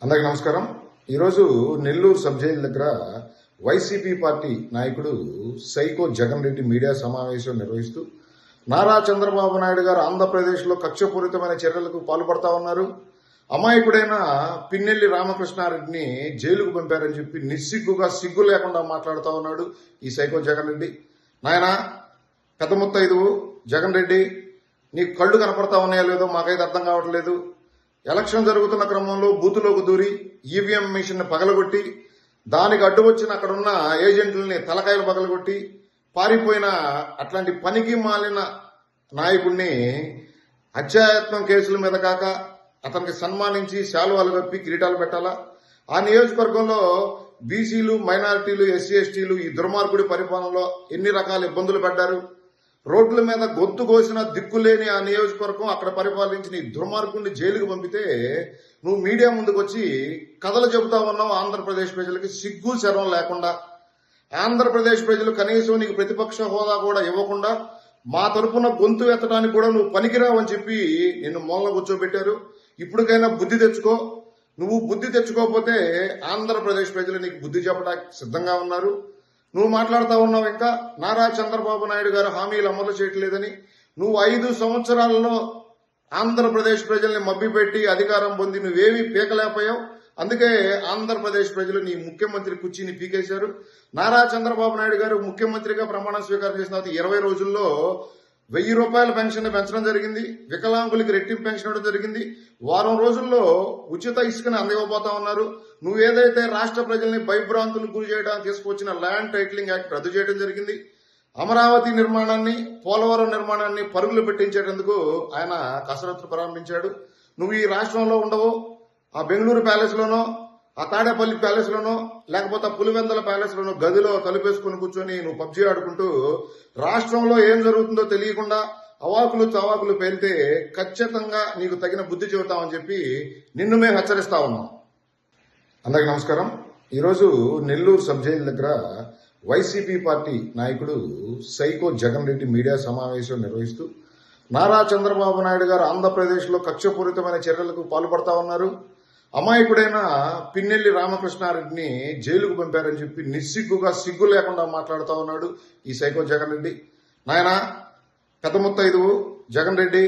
అందరికీ నమస్కారం. ఈరోజు నెల్లూరు సబ్ జైలు దగ్గర వైసీపీ పార్టీ నాయకుడు సైకో జగన్ రెడ్డి మీడియా సమావేశం నిర్వహిస్తూ నారా చంద్రబాబు నాయుడు గారు ఆంధ్రప్రదేశ్లో కక్షపూరితమైన చర్యలకు పాల్పడతా ఉన్నారు, అమాయకుడైన పిన్నెల్లి రామకృష్ణారెడ్డిని జైలుకు పంపారని చెప్పి నిస్సిగ్గుగా సిగ్గు లేకుండా మాట్లాడుతూ ఉన్నాడు ఈ సైకో జగన్ రెడ్డి. నాయన పెద్ద ముత్తైదువు జగన్ రెడ్డి, నీకు కళ్ళు కనపడతా ఉన్నాయో లేదో మాకైతే అర్థం కావట్లేదు. ఎలక్షన్ జరుగుతున్న క్రమంలో బూతులోకి దూరి ఈవీఎం మిషన్ పగలగొట్టి దానికి అడ్డు వచ్చిన అక్కడున్న ఏజెంట్లని తలకాయలు పగలగొట్టి పారిపోయిన అట్లాంటి పనికి మాలిన నాయకుడిని హత్యాయత్నం కేసుల మీద కాక అతనికి సన్మానించి శాలువాలు కప్పి కిరీటాలు పెట్టాలా? ఆ నియోజకవర్గంలో బీసీలు, మైనారిటీలు, ఎస్సీ ఎస్టీలు ఈ దుర్మార్గుడి పరిపాలనలో ఎన్ని రకాల ఇబ్బందులు పడ్డారు. రోడ్ల మీద గొంతు కోసిన దిక్కులేని ఆ నియోజకవర్గం అక్కడ పరిపాలించిన ఈ దుర్మార్గుడిని జైలుకు పంపితే నువ్వు మీడియా ముందుకు వచ్చి కథలు చెబుతా ఉన్నావు. ఆంధ్రప్రదేశ్ ప్రజలకి సిగ్గు శరం లేకుండా, ఆంధ్రప్రదేశ్ ప్రజలు కనీసం నీకు ప్రతిపక్ష హోదా కూడా ఇవ్వకుండా మా తరపున గొంతు ఎత్తడానికి కూడా నువ్వు పనికిరావని చెప్పి నిన్ను మూలన కూర్చోబెట్టారు. ఇప్పటికైనా బుద్ధి తెచ్చుకో. నువ్వు బుద్ధి తెచ్చుకోకపోతే ఆంధ్రప్రదేశ్ ప్రజలు నీకు బుద్ధి చెప్పడానికి సిద్ధంగా ఉన్నారు. నువ్వు మాట్లాడుతూ ఉన్నావు ఇంకా నారా చంద్రబాబు నాయుడు గారు హామీలు అమలు చేయట్లేదని. నువ్వు 5 సంవత్సరాలలో ఆంధ్రప్రదేశ్ ప్రజల్ని మభ్యపెట్టి అధికారం పొంది నువ్వేమీ పీకలేకపోయావు. అందుకే ఆంధ్రప్రదేశ్ ప్రజలు నీ ముఖ్యమంత్రి కుర్చీని పీకేశారు. నారా చంద్రబాబు నాయుడు గారు ముఖ్యమంత్రిగా ప్రమాణ స్వీకారం చేసిన 20 రోజుల్లో 1000 రూపాయల పెన్షన్ పెంచడం జరిగింది. వికలాంగులకి రెట్టింపు పెన్షన్ ఇవ్వడం జరిగింది. వారం రోజుల్లో ఉచిత ఇసుకని అందివ్వబోతా ఉన్నారు. నువ్వేదైతే రాష్ట్ర ప్రజల్ని భయభ్రాంతులకు గురి చేయడానికి తీసుకొచ్చిన ల్యాండ్ టైటిలింగ్ యాక్ట్ రద్దు చేయడం జరిగింది. అమరావతి నిర్మాణాన్ని, పోలవరం నిర్మాణాన్ని పరుగులు పెట్టించేందుకు ఆయన కసరత్తు ప్రారంభించాడు. నువ్వు ఈ రాష్ట్రంలో ఉండవు. ఆ బెంగళూరు ప్యాలెస్ లోనో, ఆ తాడేపల్లి ప్యాలెస్ లోనో, లేకపోతే పులివెందల ప్యాలెస్ లోనో గదిలో తలుపేసుకుని కూర్చొని నువ్వు పబ్జీ ఆడుకుంటూ రాష్ట్రంలో ఏం జరుగుతుందో తెలియకుండా అవాకులు చవాకులు పేరితే ఖచ్చితంగా నీకు తగిన బుద్ధి చెబుతామని చెప్పి నిన్ను మేము హెచ్చరిస్తా ఉన్నాం. అందరికీ నమస్కారం. ఈరోజు నెల్లూరు సబ్ జైలు దగ్గర వైసీపీ పార్టీ నాయకుడు సైకో జగన్ రెడ్డి మీడియా సమావేశం నిర్వహిస్తూ నారా చంద్రబాబు నాయుడు గారు ఆంధ్రప్రదేశ్లో కక్షపూరితమైన చర్యలకు పాల్పడతా ఉన్నారు, అమాయకుడైన పిన్నెల్లి రామకృష్ణారెడ్డిని జైలుకు పంపారని చెప్పి నిస్సిగ్గుగా సిగ్గు లేకుండా మాట్లాడుతూ ఉన్నాడు ఈ సైకో జగన్ రెడ్డి. నాయన పెద్ద ముత్తైదువు జగన్ రెడ్డి,